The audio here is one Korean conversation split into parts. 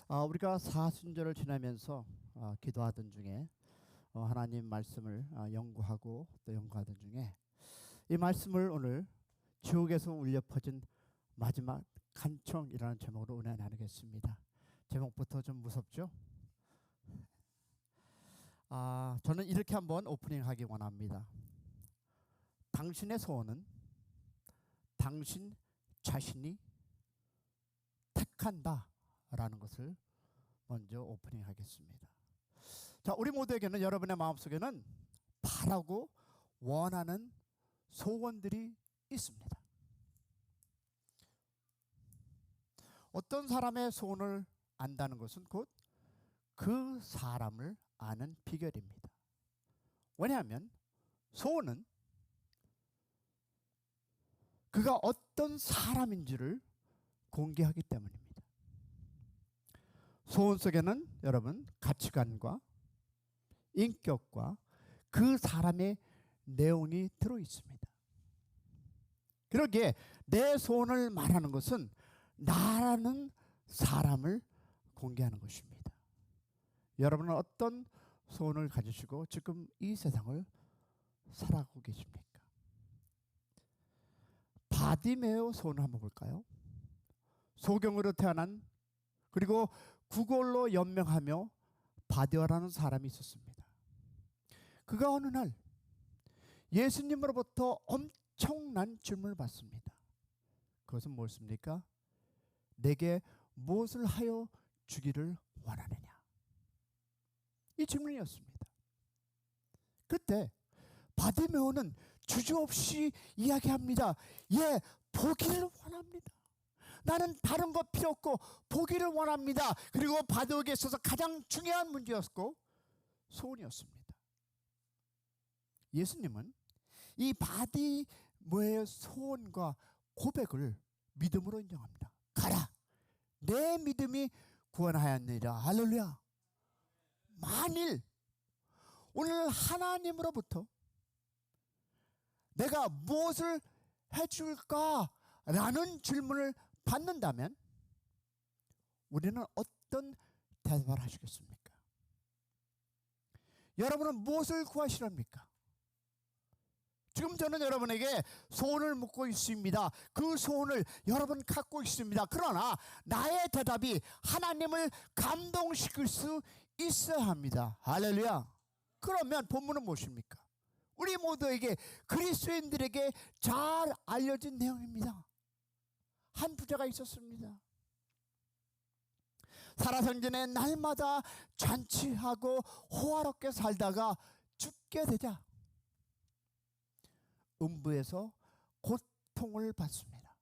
우리가 사순절을 지나면서 기도하던 중에 하나님 말씀을 연구하고 또 연구하던 중에 이 말씀을 오늘 지옥에서 울려 퍼진 마지막 간청이라는 제목으로 은혜 나누겠습니다. 제목부터 좀 무섭죠? 저는 이렇게 한번 오프닝하기 원합니다. 당신의 소원은 당신 자신이 택한다 라는 것을 먼저 오프닝 하겠습니다. 자, 우리 모두에게는, 여러분의 마음속에는 바라고 원하는 소원들이 있습니다. 어떤 사람의 소원을 안다는 것은 곧 그 사람을 아는 비결입니다. 왜냐하면 소원은 그가 어떤 사람인지를 공개하기 때문입니다. 소원 속에는 여러분 가치관과 인격과 그 사람의 내용이 들어 있습니다. 그러기에 내 소원을 말하는 것은 나라는 사람을 공개하는 것입니다. 여러분은 어떤 소원을 가지시고 지금 이 세상을 살아가고 계십니까? 바디메오 소원을 한번 볼까요? 소경으로 태어난, 그리고 구걸로 연명하며 바디오라는 사람이 있었습니다. 그가 어느 날 예수님으로부터 엄청난 질문을 받습니다. 그것은 무엇입니까? 내게 무엇을 하여 주기를 원하느냐? 이 질문이었습니다. 그때 바디메오는 주저없이 이야기합니다. 예, 보기를 원합니다. 나는 다른 것 필요 없고 보기를 원합니다. 그리고 바디오에게 있어서 가장 중요한 문제였고 소원이었습니다. 예수님은 이 바디메오의 소원과 고백을 믿음으로 인정합니다. 가라, 내 믿음이 구원하였느니라. 할렐루야. 만일 오늘 하나님으로부터 내가 무엇을 해줄까라는 질문을 받는다면 우리는 어떤 대답을 하시겠습니까? 여러분은 무엇을 구하시렵니까? 지금 저는 여러분에게 소원을 묻고 있습니다. 그 소원을 여러분 갖고 있습니다. 그러나 나의 대답이 하나님을 감동시킬 수 있어야 합니다. 할렐루야. 그러면 본문은 무엇입니까? 우리 모두에게, 그리스도인들에게 잘 알려진 내용입니다. 한 부자가 있었습니다. 살아생전에 날마다 잔치하고 호화롭게 살다가 죽게 되자 음부에서 고통을 받습니다.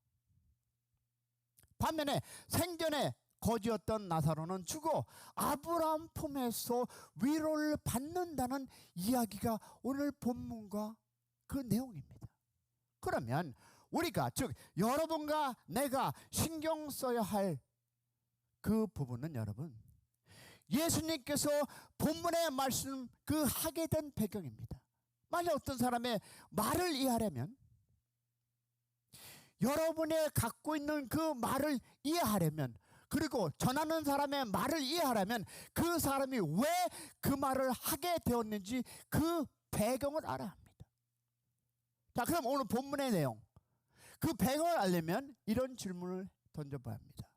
반면에 생전에 거지였던 나사로는 죽어 아브라함 품에서 위로를 받는다는 이야기가 오늘 본문과 그 내용입니다. 그러면 우리가, 즉 여러분과 내가 신경 써야 할 그 부분은, 여러분, 예수님께서 본문의 말씀 그 하게 된 배경입니다. 만약 어떤 사람의 말을 이해하려면, 여러분의 갖고 있는 그 말을 이해하려면, 그리고 전하는 사람의 말을 이해하려면 그 사람이 왜 그 말을 하게 되었는지 그 배경을 알아야 합니다. 자, 그럼 오늘 본문의 내용, 그 배경을 알려면 이런 질문을 던져봐야 합니다.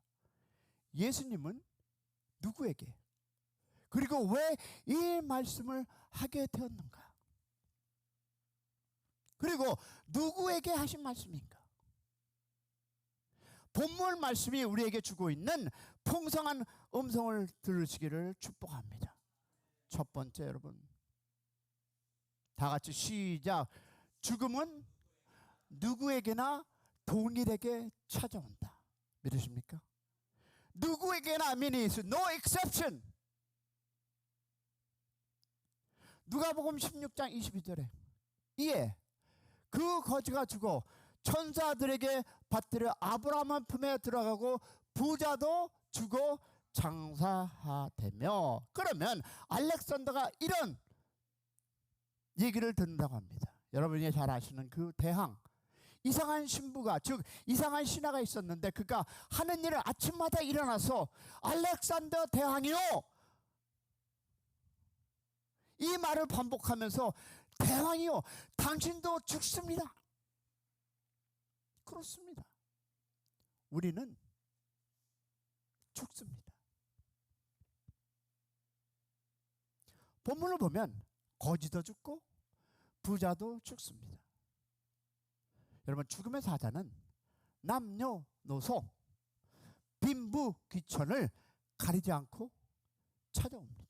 예수님은 누구에게, 그리고 왜 이 말씀을 하게 되었는가? 그리고 누구에게 하신 말씀인가? 본문 말씀이 우리에게 주고 있는 풍성한 음성을 들으시기를 축복합니다. 첫 번째, 여러분, 다 같이 시작. 죽음은 누구에게나 동일하게 찾아온다. 믿으십니까? 누구에게나, means no exception. 누가복음 16장 22절에 이에 그 거지가 죽어 천사들에게 받들여 아브라함 품에 들어가고 부자도 죽어 장사하되며. 그러면 알렉산더가 이런 얘기를 듣는다고 합니다. 여러분이 잘 아시는 그 대항, 이상한 신부가, 즉 이상한 신하가 있었는데 그가 하는 일을 아침마다 일어나서 알렉산더 대왕이요, 이 말을 반복하면서 대왕이요, 당신도 죽습니다. 그렇습니다. 우리는 죽습니다. 본문을 보면 거지도 죽고 부자도 죽습니다. 여러분, 죽음의 사자는 남녀노소 빈부 귀천을 가리지 않고 찾아옵니다.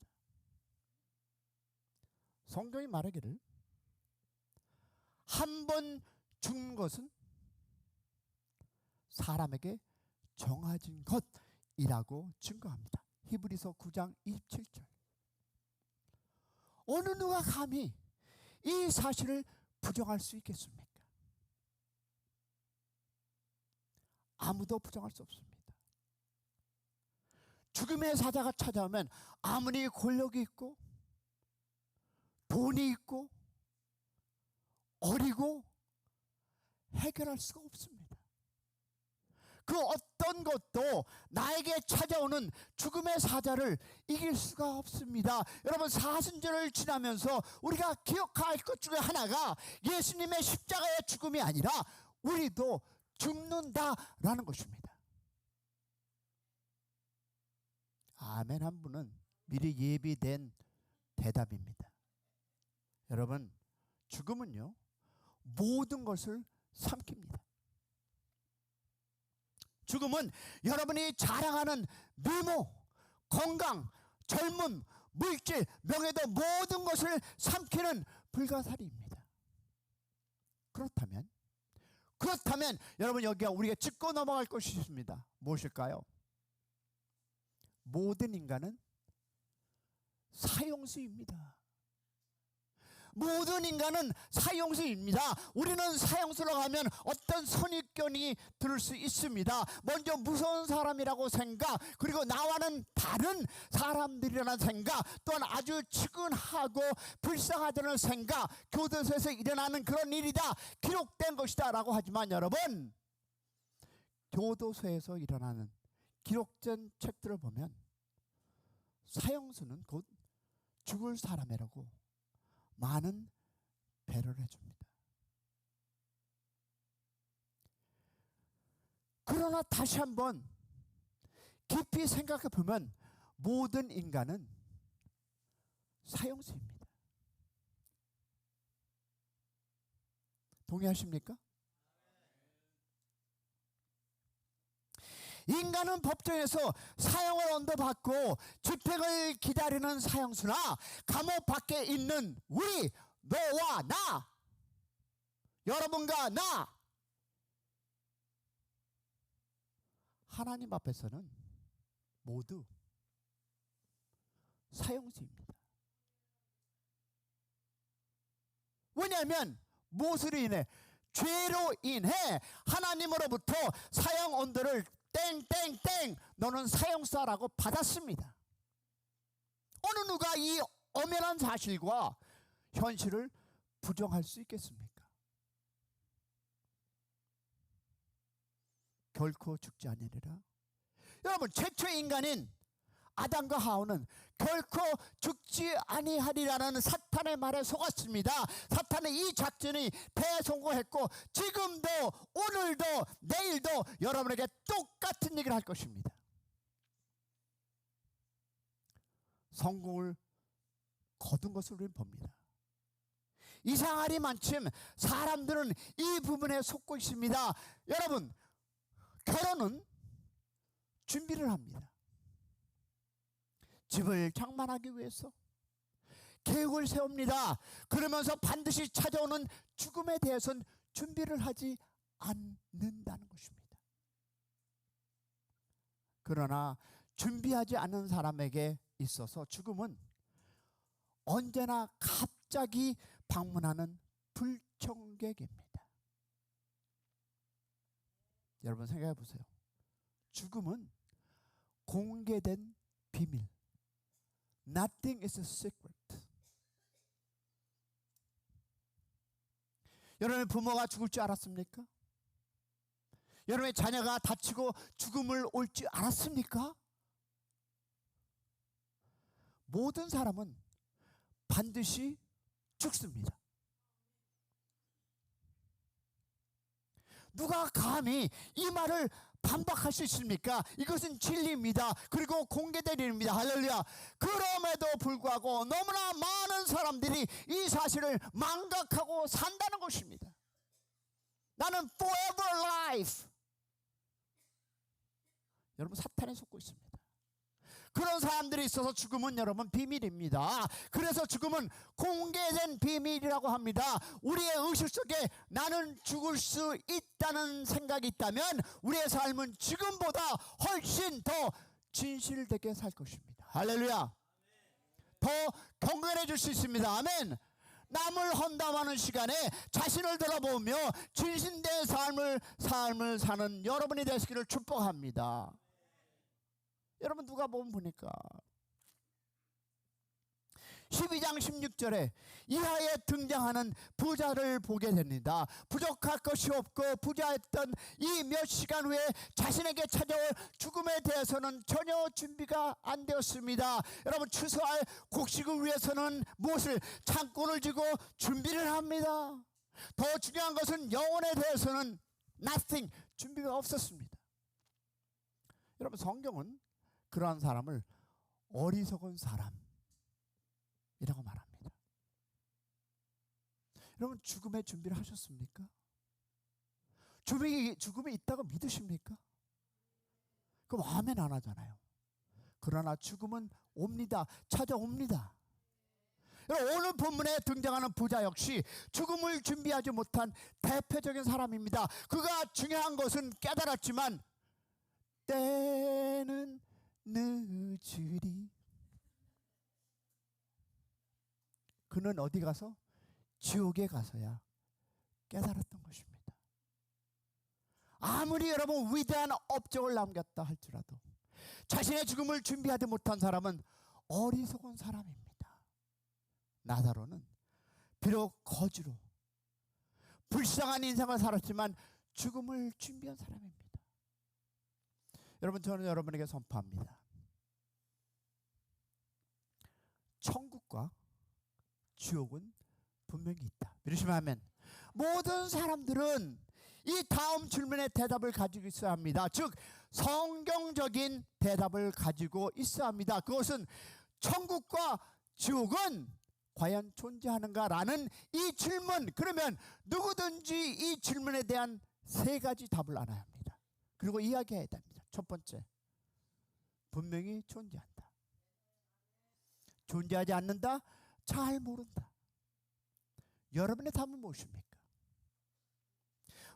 성경이 말하기를 한 번 죽는 것은 사람에게 정해진 것이라고 증거합니다. 히브리서 9장 27절. 어느 누가 감히 이 사실을 부정할 수 있겠습니까? 아무도 부정할 수 없습니다. 죽음의 사자가 찾아오면 아무리 권력이 있고 돈이 있고 어리고 해결할 수가 없습니다. 그 어떤 것도 나에게 찾아오는 죽음의 사자를 이길 수가 없습니다. 여러분, 사순절을 지나면서 우리가 기억할 것 중에 하나가 예수님의 십자가의 죽음이 아니라 우리도 죽는다라는 것입니다. 아멘 한 분은 미리 예비된 대답입니다. 여러분, 죽음은요, 모든 것을 삼킵니다. 죽음은 여러분이 자랑하는 미모, 건강, 젊음, 물질, 명예도 모든 것을 삼키는 불가사리입니다. 그렇다면 여러분, 여기가 우리가 짚고 넘어갈 것이 있습니다. 무엇일까요? 모든 인간은 사형수입니다. 모든 인간은 사형수입니다. 우리는 사형수로 가면 어떤 선입견이 들을 수 있습니다. 먼저 무서운 사람이라고 생각, 그리고 나와는 다른 사람들이라는 생각, 또한 아주 측은하고 불쌍하다는 생각, 교도소에서 일어나는 그런 일이다, 기록된 것이다 라고 하지만 여러분, 교도소에서 일어나는 기록된 책들을 보면 사형수는 곧 죽을 사람이라고 많은 배려를 해줍니다. 그러나 다시 한번 깊이 생각해 보면 모든 인간은 사형수입니다. 동의하십니까? 인간은 법정에서 사형을 언도받고 집행을 기다리는 사형수나 감옥 밖에 있는 우리, 너와 나, 여러분과 나, 하나님 앞에서는 모두 사형수입니다. 왜냐하면 무엇으로 인해? 죄로 인해 하나님으로부터 사형 언도를 땡땡땡 너는 사형수라고 받았습니다. 어느 누가 이 엄연한 사실과 현실을 부정할 수 있겠습니까? 결코 죽지 아니리라. 여러분, 최초의 인간인 아담과 하와는 결코 죽지 아니하리라는 사탄의 말에 속았습니다. 사탄의 이 작전이 대성공했고 지금도 오늘도 내일도 여러분에게 똑같은 얘기를 할 것입니다. 성공을 거둔 것을 우리는 봅니다. 이상하리 만큼 사람들은 이 부분에 속고 있습니다. 여러분, 결혼은 준비를 합니다. 집을 장만하기 위해서 계획을 세웁니다. 그러면서 반드시 찾아오는 죽음에 대해서는 준비를 하지 않는다는 것입니다. 그러나 준비하지 않은 사람에게 있어서 죽음은 언제나 갑자기 방문하는 불청객입니다. 여러분 생각해 보세요. 죽음은 공개된 비밀. Nothing is a secret. 여러분, 부모가 죽을 줄 알았습니까? 여러분의 자녀가 다치고 죽음을 옳지 않았습니까? 모든 사람은 반드시 죽습니다. 누가 감히 이 말을 반박할 수 있습니까? 이것은 진리입니다. 그리고 공개된 일입니다. 할렐루야. 그럼에도 불구하고 너무나 많은 사람들이 이 사실을 망각하고 산다는 것입니다. 나는 forever life. 여러분, 사탄에 속고 있습니다. 그런 사람들이 있어서 죽음은 여러분 비밀입니다. 그래서 죽음은 공개된 비밀이라고 합니다. 우리의 의식 속에 나는 죽을 수 있다는 생각이 있다면 우리의 삶은 지금보다 훨씬 더 진실되게 살 것입니다. 할렐루야. 더 경건해질 수 있습니다. 아멘. 남을 헌담하는 시간에 자신을 돌아보며 진실된 삶을 사는 여러분이 되시기를 축복합니다. 여러분, 누가 보면 보니까 12장 16절에 이하에 등장하는 부자를 보게 됩니다. 부족할 것이 없고 부자였던 이 몇 시간 후에 자신에게 찾아올 죽음에 대해서는 전혀 준비가 안 되었습니다. 여러분, 추수할 곡식을 위해서는 무엇을 창고를 지고 준비를 합니다. 더 중요한 것은 영혼에 대해서는 nothing, 준비가 없었습니다. 여러분, 성경은 그러한 사람을 어리석은 사람이라고 말합니다. 여러분, 죽음의 준비를 하셨습니까? 죽음이 있다고 믿으십니까? 그럼 아멘 안 하잖아요. 그러나 죽음은 옵니다. 찾아옵니다. 여러분, 오늘 본문에 등장하는 부자 역시 죽음을 준비하지 못한 대표적인 사람입니다. 그가 중요한 것은 깨달았지만 때는 늦으리. 그는 어디 가서? 지옥에 가서야 깨달았던 것입니다. 아무리 여러분 위대한 업적을 남겼다 할지라도 자신의 죽음을 준비하지 못한 사람은 어리석은 사람입니다. 나사로는 비록 거지로 불쌍한 인생을 살았지만 죽음을 준비한 사람입니다. 여러분, 저는 여러분에게 선포합니다. 천국과 지옥은 분명히 있다. 믿으시면 아멘. 모든 사람들은 이 다음 질문의 대답을 가지고 있어야 합니다. 즉 성경적인 대답을 가지고 있어야 합니다. 그것은 천국과 지옥은 과연 존재하는가라는 이 질문. 그러면 누구든지 이 질문에 대한 세 가지 답을 알아야 합니다. 그리고 이야기해야 됩니다. 첫 번째, 분명히 존재한다. 존재하지 않는다? 잘 모른다. 여러분의 답은 무엇입니까?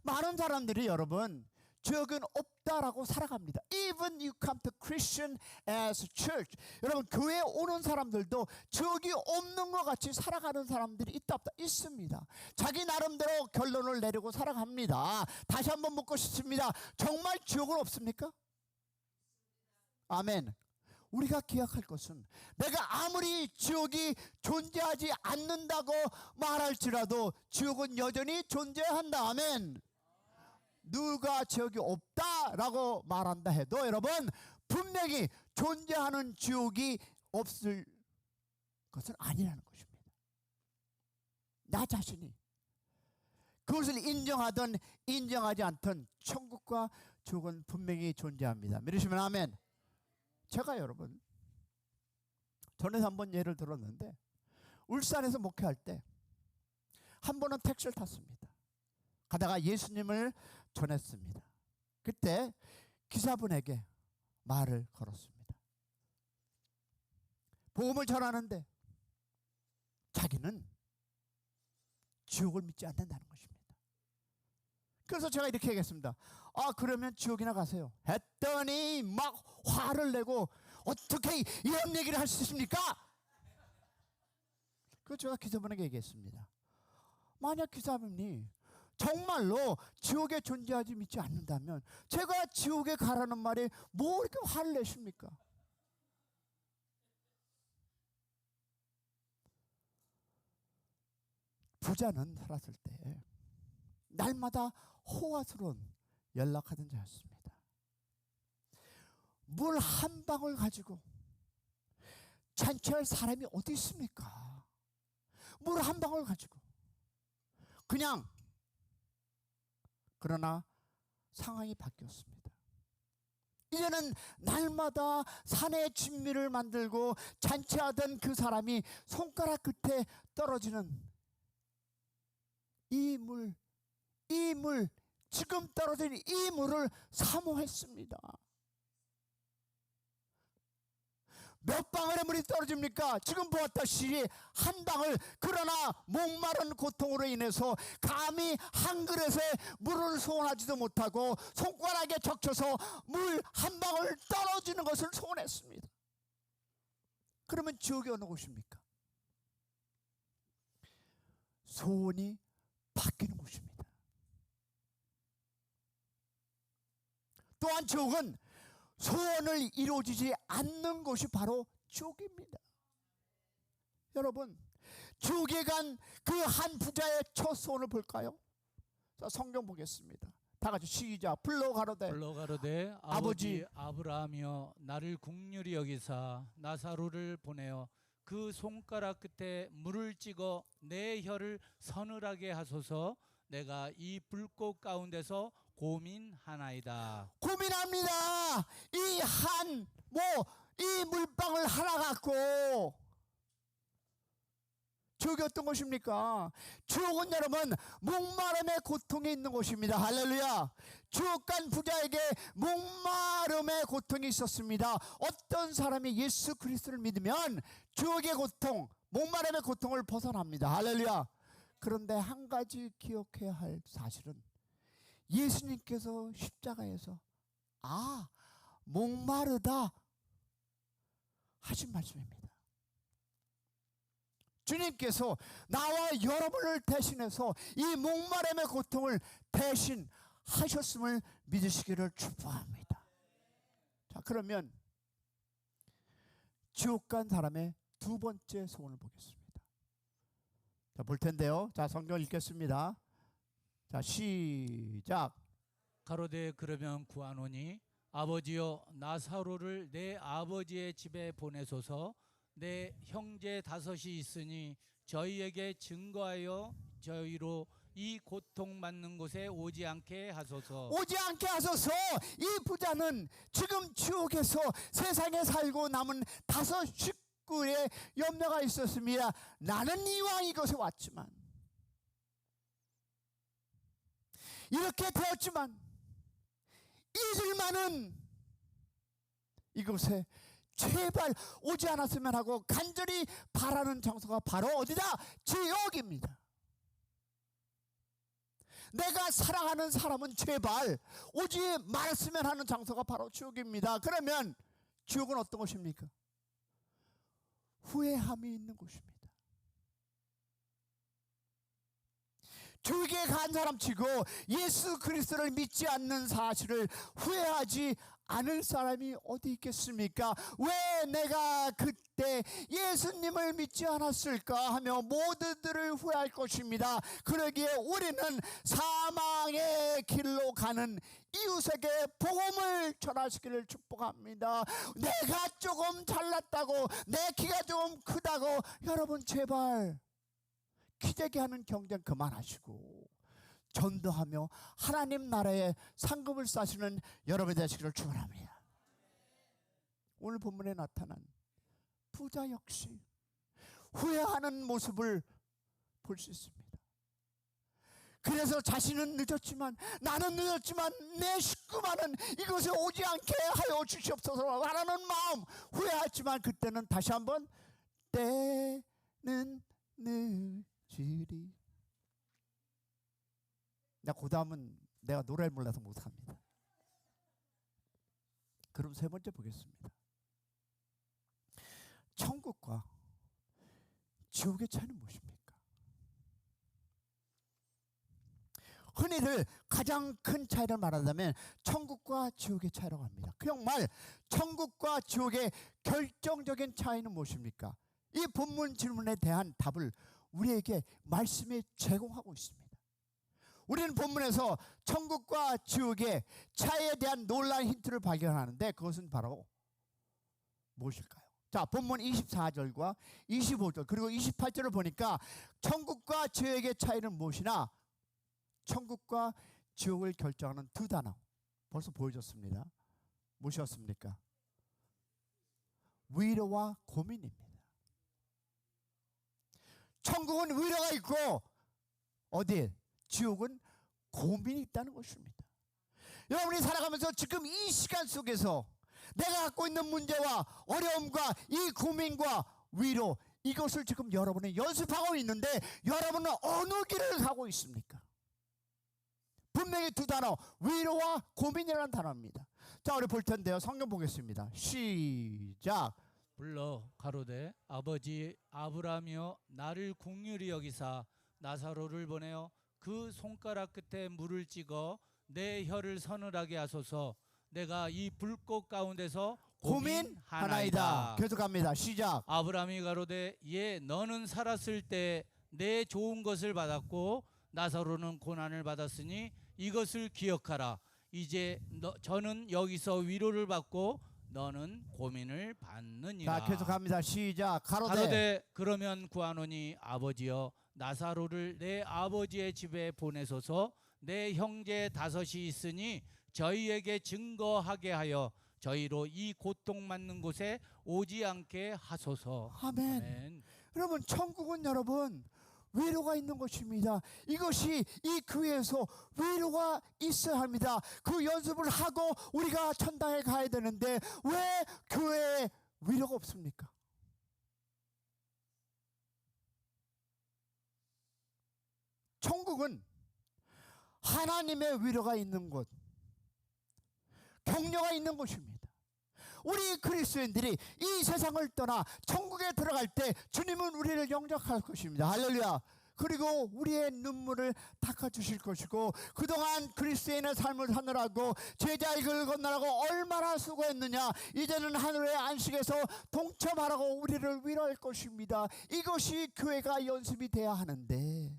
많은 사람들이 여러분 지옥은 없다라고 살아갑니다. Even you come to Christian as church. 여러분, 교회에 오는 사람들도 지옥이 없는 것 같이 살아가는 사람들이 있다 없다? 있습니다. 자기 나름대로 결론을 내리고 살아갑니다. 다시 한번 묻고 싶습니다. 정말 지옥은 없습니까? 아멘. 우리가 기억할 것은 내가 아무리 지옥이 존재하지 않는다고 말할지라도 지옥은 여전히 존재한다. 아멘. 누가 지옥이 없다라고 말한다 해도 여러분 분명히 존재하는 지옥이 없을 것은 아니라는 것입니다. 나 자신이 그것을 인정하든 인정하지 않든 천국과 지옥은 분명히 존재합니다. 믿으시면 아멘. 제가 여러분 전에도 한번 예를 들었는데 울산에서 목회할 때 한 번은 택시를 탔습니다. 가다가 예수님을 전했습니다. 그때 기사분에게 말을 걸었습니다. 복음을 전하는데 자기는 지옥을 믿지 않는다는 것입니다. 그래서 제가 이렇게 얘기했습니다. 아, 그러면 지옥이나 가세요. 했더니 막 화를 내고 어떻게 이런 얘기를 할 수 있습니까? 그래서 제가 기사분에게 얘기했습니다. 만약 기사분이 정말로 지옥에 존재하지 믿지 않는다면 제가 지옥에 가라는 말에 뭐 이렇게 화를 내십니까? 부자는 살았을 때 날마다 호화스러운 연락하던 자였습니다. 물 한 방울 가지고 잔치할 사람이 어디 있습니까? 물 한 방울 가지고 그냥. 그러나 상황이 바뀌었습니다. 이제는 날마다 산에 진미를 만들고 잔치하던 그 사람이 손가락 끝에 떨어지는 이 물, 지금 떨어지는 이 물을 사모했습니다. 몇 방울의 물이 떨어집니까? 지금 보았다시피 한 방울. 그러나 목마른 고통으로 인해서 감히 한 그릇에 물을 소원하지도 못하고 손가락에 적셔서 물 한 방울 떨어지는 것을 소원했습니다. 그러면 지옥이 어느 곳입니까? 소원이 바뀌는 곳입니다. 또한 지옥은 소원을 이루어지지 않는 곳이 바로 지옥입니다. 여러분, 지옥에 간 그 한 부자의 첫 소원을 볼까요? 자, 성경 보겠습니다. 다 같이 시작. 불러 가로되 아버지 아브라함이여 나를 긍휼히 여기사 나사로를 보내어 그 손가락 끝에 물을 찍어 내 혀를 서늘하게 하소서. 내가 이 불꽃 가운데서 고민하나이다. 고민합니다. 이 물방울 하나 갖고 지옥이 어떤 곳입니까? 지옥은 여러분 목마름의 고통이 있는 곳입니다. 할렐루야. 지옥 간 부자에게 목마름의 고통이 있었습니다. 어떤 사람이 예수 그리스도를 믿으면 지옥의 고통, 목마름의 고통을 벗어납니다. 할렐루야. 그런데 한 가지 기억해야 할 사실은 예수님께서 십자가에서 목마르다 하신 말씀입니다. 주님께서 나와 여러분을 대신해서 이 목마름의 고통을 대신하셨음을 믿으시기를 축복합니다. 자, 그러면 지옥 간 사람의 두 번째 소원을 보겠습니다. 자, 볼 텐데요. 자, 성경 읽겠습니다. 자, 시작. 가로되 그러면 구하노니 아버지여 나사로를 내 아버지의 집에 보내소서. 내 형제 다섯이 있으니 저희에게 증거하여 저희로 이 고통받는 곳에 오지 않게 하소서. 이 부자는 지금 지옥에서 세상에 살고 남은 다섯 식구의 염려가 있었습니다. 나는 이왕 이곳에 왔지만, 이렇게 되었지만 잊을만은 이곳에 제발 오지 않았으면 하고 간절히 바라는 장소가 바로 어디다? 지옥입니다. 내가 사랑하는 사람은 제발 오지 말았으면 하는 장소가 바로 지옥입니다. 그러면 지옥은 어떤 곳입니까? 후회함이 있는 곳입니다. 지옥에 간 사람치고 예수 그리스도를 믿지 않는 사실을 후회하지 않을 사람이 어디 있겠습니까? 왜 내가 그때 예수님을 믿지 않았을까 하며 모두들을 후회할 것입니다. 그러기에 우리는 사망의 길로 가는 이웃에게 복음을 전하시기를 축복합니다. 내가 조금 잘났다고, 내 키가 조금 크다고, 여러분 제발 기재기하는 경쟁 그만하시고 전도하며 하나님 나라에 상급을 쌓으시는 여러분 되시기를 축원합니다. 오늘 본문에 나타난 부자 역시 후회하는 모습을 볼 수 있습니다. 그래서 자신은 늦었지만, 나는 늦었지만 내 식구만은 이곳에 오지 않게 하여 주시옵소서 하라는 마음, 후회했지만 그때는 다시 한번 때는 늦으리. 그 다음은 내가 노래를 몰라서 못합니다. 그럼 세 번째 보겠습니다. 천국과 지옥의 차이는 무엇입니까? 흔히들 가장 큰 차이를 말하자면 천국과 지옥의 차이라고 합니다. 그 정말 천국과 지옥의 결정적인 차이는 무엇입니까? 이 본문 질문에 대한 답을 우리에게 말씀에 제공하고 있습니다. 우리는 본문에서 천국과 지옥의 차이에 대한 놀라운 힌트를 발견하는데 그것은 바로 무엇일까요? 자, 본문 24절과 25절 그리고 28절을 보니까 천국과 지옥의 차이는 무엇이나 천국과 지옥을 결정하는 두 단어 벌써 보여줬습니다. 무엇이었습니까? 위로와 고민입니다. 천국은 위로가 있고 어디에? 지옥은 고민이 있다는 것입니다. 여러분이 살아가면서 지금 이 시간 속에서 내가 갖고 있는 문제와 어려움과 이 고민과 위로 이것을 지금 여러분이 연습하고 있는데 여러분은 어느 길을 가고 있습니까? 분명히 두 단어 위로와 고민이라는 단어입니다. 자, 우리 볼 텐데요. 성경 보겠습니다. 시작. 불러 가로되 아버지 아브라함이여 나를 긍휼히 여기사 나사로를 보내어 그 손가락 끝에 물을 찍어 내 혀를 서늘하게 하소서. 내가 이 불꽃 가운데서 고민하나이다. 계속합니다. 시작. 아브라함이 가로되 예 너는 살았을 때 내 좋은 것을 받았고 나사로는 고난을 받았으니 이것을 기억하라. 이제 저는 여기서 위로를 받고 너는 고민을 받느니라. 자, 계속합니다. 시작. 가로되 그러면 구하노니 아버지여 나사로를 내 아버지의 집에 보내소서. 내 형제 다섯이 있으니 저희에게 증거하게 하여 저희로 이 고통받는 곳에 오지 않게 하소서. 아멘. 아멘. 여러분, 천국은 여러분 위로가 있는 것입니다. 이것이 이 교회에서 위로가 있어야 합니다. 그 연습을 하고 우리가 천당에 가야 되는데 왜 교회에 위로가 없습니까? 천국은 하나님의 위로가 있는 곳, 격려가 있는 곳입니다. 우리 그리스도인들이 이 세상을 떠나 천국에 들어갈 때 주님은 우리를 영접할 것입니다. 할렐루야. 그리고 우리의 눈물을 닦아주실 것이고 그동안 그리스도인의 삶을 사느라고 제자익을 건너라고 얼마나 수고했느냐 이제는 하늘의 안식에서 동참하라고 우리를 위로할 것입니다. 이것이 교회가 연습이 돼야 하는데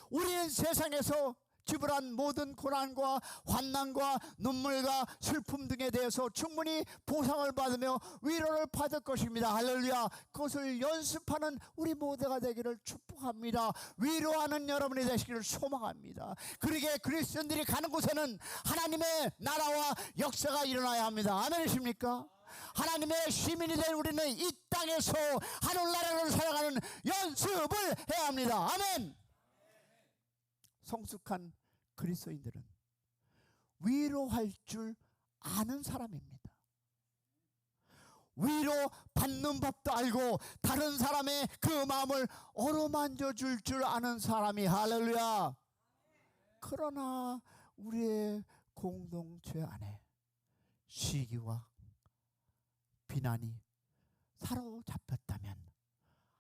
우리는 세상에서 지불한 모든 고난과 환난과 눈물과 슬픔 등에 대해서 충분히 보상을 받으며 위로를 받을 것입니다. 할렐루야. 그것을 연습하는 우리 모두가 되기를 축복합니다. 위로하는 여러분이 되시기를 소망합니다. 그러게 그리스도인들이 가는 곳에는 하나님의 나라와 역사가 일어나야 합니다. 아멘이십니까? 하나님의 시민이 된 우리는 이 땅에서 하늘나라를 살아가는 연습을 해야 합니다. 아멘. 성숙한 그리스도인들은 위로할 줄 아는 사람입니다. 위로 받는 법도 알고 다른 사람의 그 마음을 어루만져 줄 아는 사람이 할렐루야. 그러나 우리의 공동체 안에 시기와 비난이 사로잡혔다면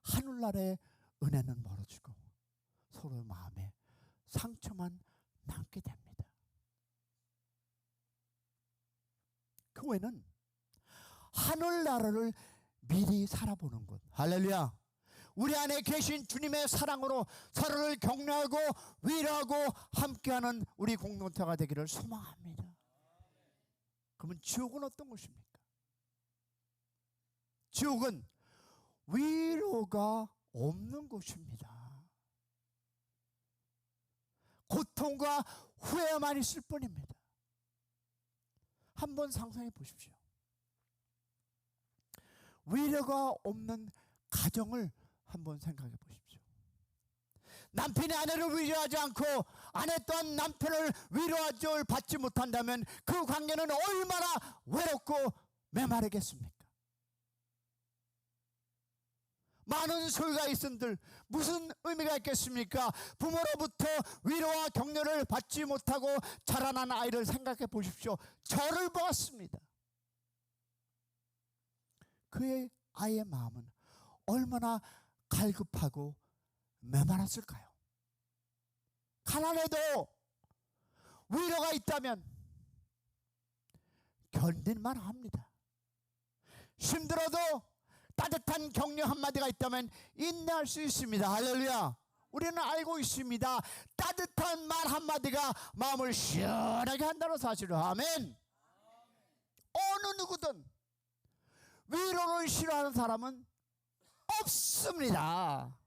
하늘나라의 은혜는 멀어지고 서로의 마음에 상처만 남게 됩니다. 교회는 하늘나라를 미리 살아보는 것. 할렐루야. 우리 안에 계신 주님의 사랑으로 서로를 격려하고 위로하고 함께하는 우리 공동체가 되기를 소망합니다. 그러면 지옥은 어떤 것입니까? 지옥은 위로가 없는 곳입니다. 고통과 후회만 있을 뿐입니다. 한번 상상해 보십시오. 위로가 없는 가정을 한번 생각해 보십시오. 남편이 아내를 위로하지 않고 아내 또한 남편을 위로하지 받지 못한다면 그 관계는 얼마나 외롭고 메마르겠습니까? 많은 소유가 있은들 무슨 의미가 있겠습니까? 부모로부터 위로와 격려를 받지 못하고 자라난 아이를 생각해 보십시오. 저를 보았습니다. 그의 아이의 마음은 얼마나 갈급하고 메말랐을까요? 가난해도 위로가 있다면 견딜만 합니다. 힘들어도 따뜻한 격려 한마디가 있다면 인내할 수 있습니다. 할렐루야. 우리는 알고 있습니다. 따뜻한 말 한마디가 마음을 시원하게 한다는 사실을. 아멘. 어느 누구든 위로를 싫어하는 사람은 없습니다.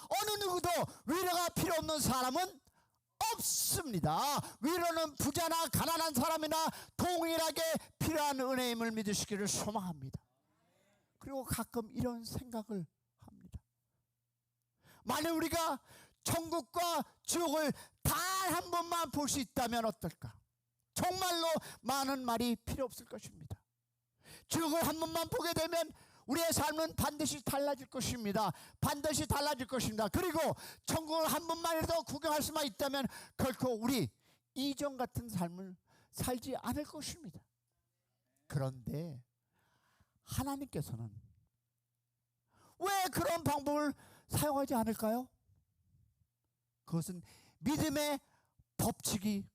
어느 누구도 위로가 필요 없는 사람은 없습니다. 위로는 부자나 가난한 사람이나 동일하게 필요한 은혜임을 믿으시기를 소망합니다. 그리고 가끔 이런 생각을 합니다. 만약 우리가 천국과 지옥을 단 한 번만 볼 수 있다면 어떨까? 정말로 많은 말이 필요 없을 것입니다. 지옥을 한 번만 보게 되면 우리의 삶은 반드시 달라질 것입니다. 반드시 달라질 것입니다. 그리고 천국을 한 번만이라도 구경할 수만 있다면 결코 우리 이전 같은 삶을 살지 않을 것입니다. 그런데 하나님께서는 왜 그런 방법을 사용하지 않을까요? 그것은 믿음의 법칙이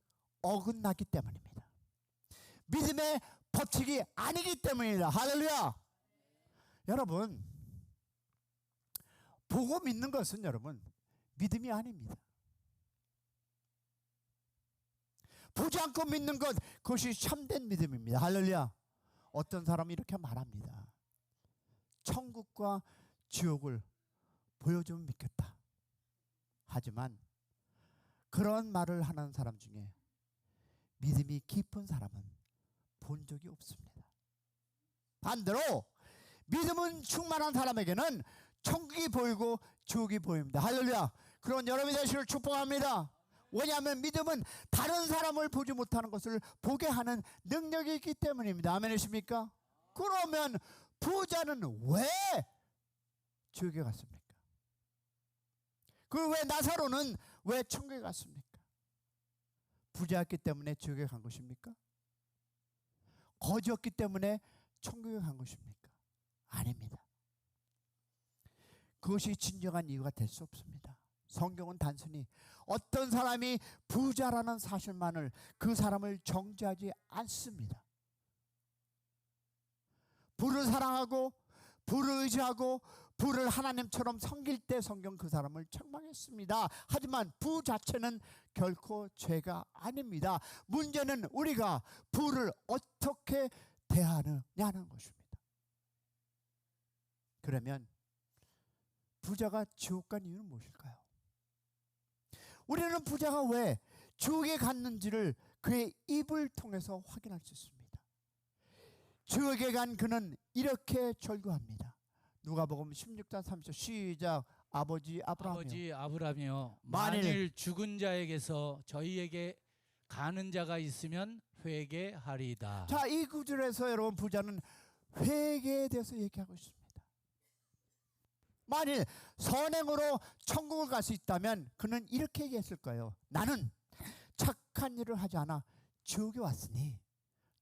어긋나기 때문입니다. 믿음의 법칙이 아니기 때문입니다. 할렐루야. 여러분, 보고 믿는 것은 여러분 믿음이 아닙니다. 보지 않고 믿는 것, 그것이 참된 믿음입니다. 할렐루야. 어떤 사람이 이렇게 말합니다. 천국과 지옥을 보여주면 믿겠다. 하지만 그런 말을 하는 사람 중에 믿음이 깊은 사람은 본 적이 없습니다. 반대로 믿음은 충만한 사람에게는 천국이 보이고 지옥이 보입니다. 할렐루야. 그런 여러분이 되시기를 축복합니다. 왜냐하면 믿음은 다른 사람을 보지 못하는 것을 보게 하는 능력이 있기 때문입니다. 아멘이십니까? 그러면 부자는 왜 지옥에 갔습니까? 그 왜 나사로는 왜 천국에 갔습니까? 부자였기 때문에 지옥에 간 것입니까? 거지였기 때문에 천국에 간 것입니까? 아닙니다. 그것이 진정한 이유가 될 수 없습니다. 성경은 단순히 어떤 사람이 부자라는 사실만을 그 사람을 정죄하지 않습니다. 부를 사랑하고 부를 의지하고 부를 하나님처럼 섬길 때 성경 그 사람을 책망했습니다. 하지만 부 자체는 결코 죄가 아닙니다. 문제는 우리가 부를 어떻게 대하느냐는 것입니다. 그러면 부자가 지옥 간 이유는 무엇일까요? 우리는 부자가 왜 지옥에 갔는지를 그의 입을 통해서 확인할 수 있습니다. 지옥에 간 그는 이렇게 절규합니다. 누가복음 16장 30절 시작. 아버지 아브라함이여 만일 죽은 자에게서 저희에게 가는 자가 있으면 회개하리이다. 자, 이 구절에서 여러분 부자는 회개에 대해서 얘기하고 있습니다. 만일 선행으로 천국을 갈 수 있다면 그는 이렇게 얘기했을 거예요. 나는 착한 일을 하지 않아 지옥에 왔으니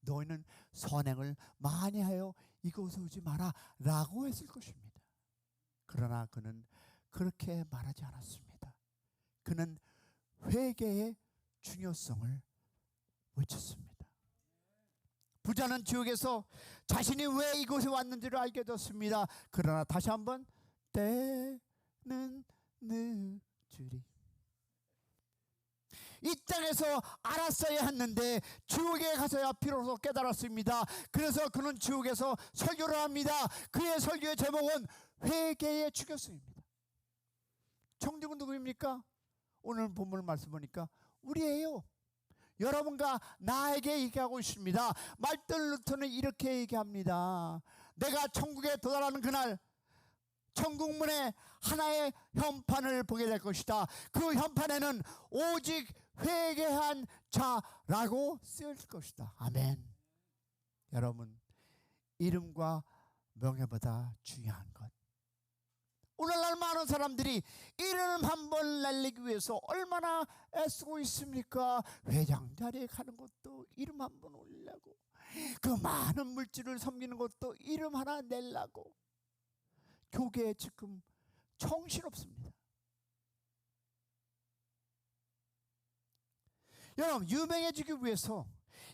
너희는 선행을 많이 하여 이곳에 오지 마라 라고 했을 것입니다. 그러나 그는 그렇게 말하지 않았습니다. 그는 회개의 중요성을 외쳤습니다. 부자는 지옥에서 자신이 왜 이곳에 왔는지를 알게 됐습니다. 그러나 다시 한번 때는 늦으리. 이 땅에서 알았어야 했는데 지옥에 가서야 비로소 깨달았습니다. 그래서 그는 지옥에서 설교를 합니다. 그의 설교의 제목은 회개의 중요성입니다. 청중은 누구입니까? 오늘 본문 말씀 보니까 우리예요. 여러분과 나에게 얘기하고 있습니다. 말들 루터는 이렇게 얘기합니다. 내가 천국에 도달하는 그날 천국문에 하나의 현판을 보게 될 것이다. 그 현판에는 오직 회개한 자라고 쓰일 것이다. 아멘. 여러분, 이름과 명예보다 중요한 것, 오늘날 많은 사람들이 이름 한 번 날리기 위해서 얼마나 애쓰고 있습니까? 회장 자리에 가는 것도 이름 한 번 올리려고, 그 많은 물질을 섬기는 것도 이름 하나 내려고. 교계에 지금 정신없습니다. 여러분, 유명해지기 위해서,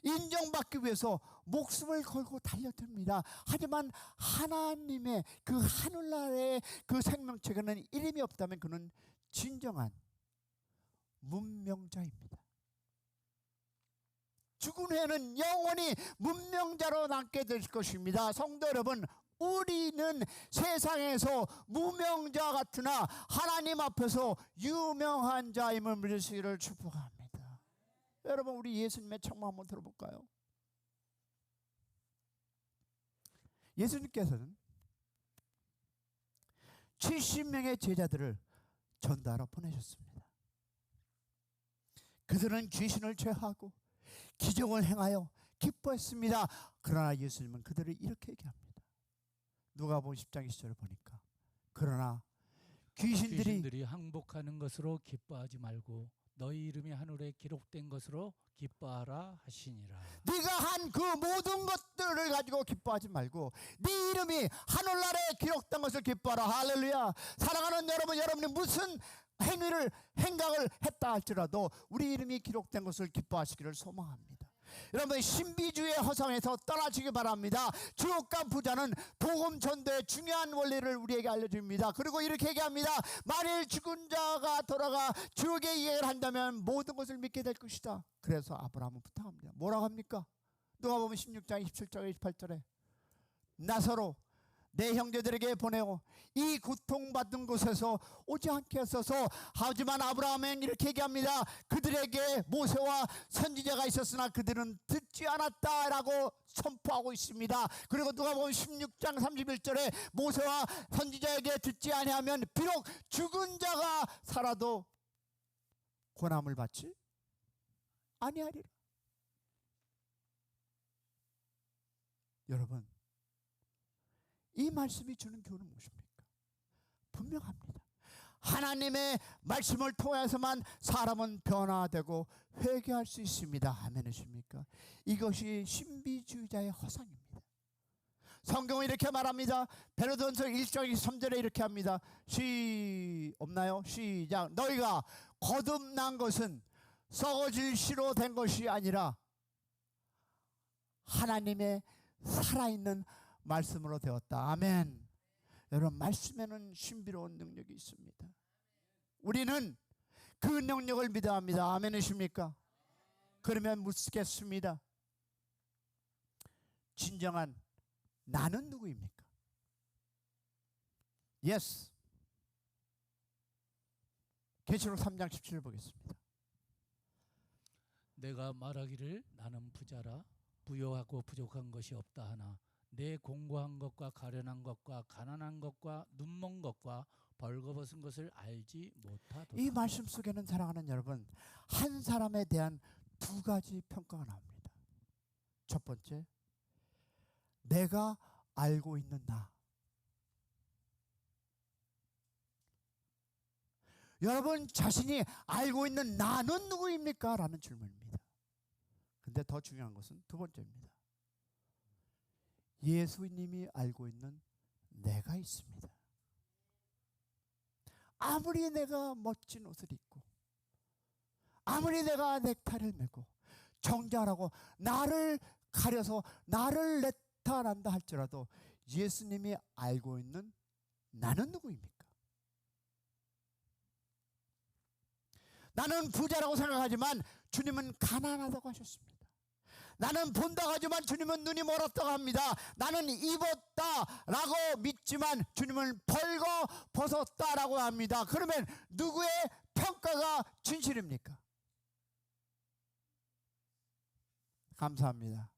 인정받기 위해서 목숨을 걸고 달려듭니다. 하지만 하나님의 그 하늘나라의 그 생명책에는 이름이 없다면 그는 진정한 문명자입니다. 죽은 후에는 영원히 문명자로 남게 될 것입니다. 성도 여러분, 우리는 세상에서 무명자 같으나 하나님 앞에서 유명한 자임을 믿으시기를 축복합니다. 여러분, 우리 예수님의 청마 한번 들어볼까요? 예수님께서는 70명의 제자들을 전도하러 보내셨습니다. 그들은 귀신을 제하고 기적을 행하여 기뻐했습니다. 그러나 예수님은 그들을 이렇게 얘기합니다. 누가복음 10장 20절을 보니까 그러나 귀신들이 항복하는 것으로 기뻐하지 말고 너희 이름이 하늘에 기록된 것으로 기뻐하라 하시니라. 네가 한 그 모든 것들을 가지고 기뻐하지 말고 네 이름이 하늘나라에 기록된 것을 기뻐하라. 할렐루야. 사랑하는 여러분, 여러분이 무슨 행각을 했다 할지라도 우리 이름이 기록된 것을 기뻐하시기를 소망합니다. 여러분, 신비주의 허상에서 떠나시기 바랍니다. 지옥간 부자는 복음 전도의 중요한 원리를 우리에게 알려줍니다. 그리고 이렇게 얘기합니다. 만일 죽은 자가 돌아가 지옥에 이해를 한다면 모든 것을 믿게 될 것이다. 그래서 아브라함은 부탁합니다. 뭐라고 합니까? 누가복음 16장 27절 28절에 나사로 내 형제들에게 보내고 이 고통받은 곳에서 오지 않게 하소서. 하지만 아브라함은 이렇게 얘기합니다. 그들에게 모세와 선지자가 있었으나 그들은 듣지 않았다라고 선포하고 있습니다. 그리고 누가복음 16장 31절에 모세와 선지자에게 듣지 아니하면 비록 죽은 자가 살아도 고난을 받지 아니하리라. 여러분, 이 말씀이 주는 교훈은 무엇입니까? 분명합니다. 하나님의 말씀을 통해서만 사람은 변화되고 회개할 수 있습니다. 아멘이십니까? 이것이 신비주의자의 허상입니다. 성경은 이렇게 말합니다. 베드로전서 1장 3절에 이렇게 합니다. 없나요? 시작. 너희가 거듭난 것은 썩어질 씨로 된 것이 아니라 하나님의 살아있는 말씀으로 되었다. 아멘. 여러분, 말씀에는 신비로운 능력이 있습니다. 우리는 그 능력을 믿어야 합니다. 아멘이십니까? 그러면 묻겠습니다. 진정한 나는 누구입니까? Yes. 계시록 3장 17절 보겠습니다. 내가 말하기를 나는 부자라 부요하고 부족한 것이 없다 하나 내 공고한 것과 가련한 것과 가난한 것과 눈먼 것과 벌거벗은 것을 알지 못하도다. 이 말씀 속에는 사랑하는 여러분, 한 사람에 대한 두 가지 평가가 나옵니다. 첫 번째, 내가 알고 있는 나. 여러분 자신이 알고 있는 나는 누구입니까? 라는 질문입니다. 근데 더 중요한 것은 두 번째입니다. 예수님이 알고 있는 내가 있습니다. 아무리 내가 멋진 옷을 입고 아무리 내가 넥타이를 메고 정장하고 나를 가려서 나를 나타난다 할지라도 예수님이 알고 있는 나는 누구입니까? 나는 부자라고 생각하지만 주님은 가난하다고 하셨습니다. 나는 본다고 하지만 주님은 눈이 멀었다고 합니다. 나는 입었다라고 믿지만 주님은 벌거 벗었다라고 합니다. 그러면 누구의 평가가 진실입니까? 감사합니다.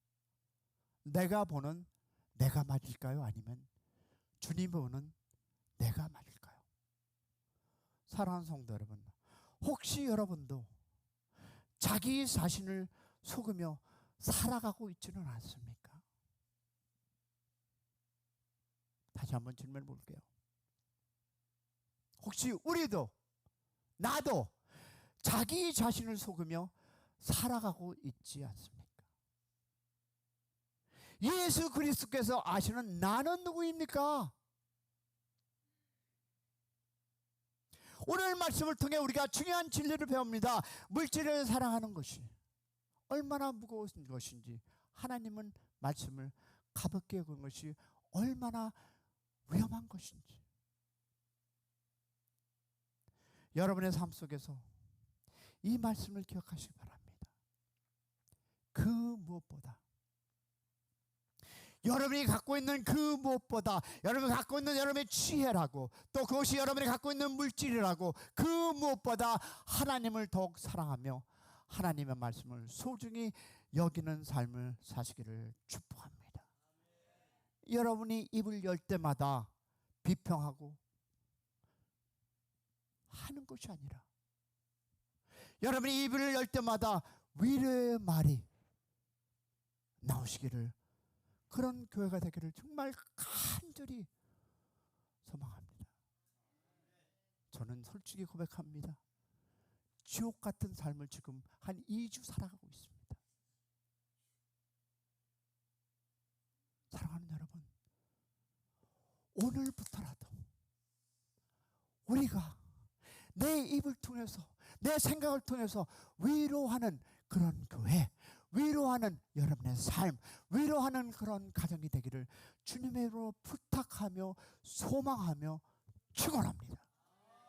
내가 보는 내가 맞을까요? 아니면 주님 보는 내가 맞을까요? 사랑하는 성도 여러분, 혹시 여러분도 자기 자신을 속으며 살아가고 있지는 않습니까? 다시 한번 질문해 볼게요. 혹시 우리도 나도 자기 자신을 속으며 살아가고 있지 않습니까? 예수 그리스도께서 아시는 나는 누구입니까? 오늘 말씀을 통해 우리가 중요한 진리를 배웁니다. 물질을 사랑하는 것이 얼마나 무거운 것인지, 하나님은 말씀을 가볍게 여긴 것이 얼마나 위험한 것인지. 여러분의 삶 속에서 이 말씀을 기억하시기 바랍니다. 그 무엇보다 여러분이 갖고 있는 그 무엇보다 여러분이 갖고 있는 여러분의 지혜라고 또 그것이 여러분이 갖고 있는 물질이라고 그 무엇보다 하나님을 더욱 사랑하며 하나님의 말씀을 소중히 여기는 삶을 사시기를 축복합니다. 여러분이 입을 열 때마다 비평하고 하는 것이 아니라 여러분이 입을 열 때마다 위로의 말이 나오시기를 그런 교회가 되기를 정말 간절히 소망합니다. 저는 솔직히 고백합니다. 지옥 같은 삶을 지금 한 2주 살아가고 있습니다. 사랑하는 여러분, 오늘부터라도 우리가 내 입을 통해서 내 생각을 통해서 위로하는 그런 교회, 위로하는 여러분의 삶, 위로하는 그런 가정이 되기를 주님의 이름으로 부탁하며 소망하며 축원합니다.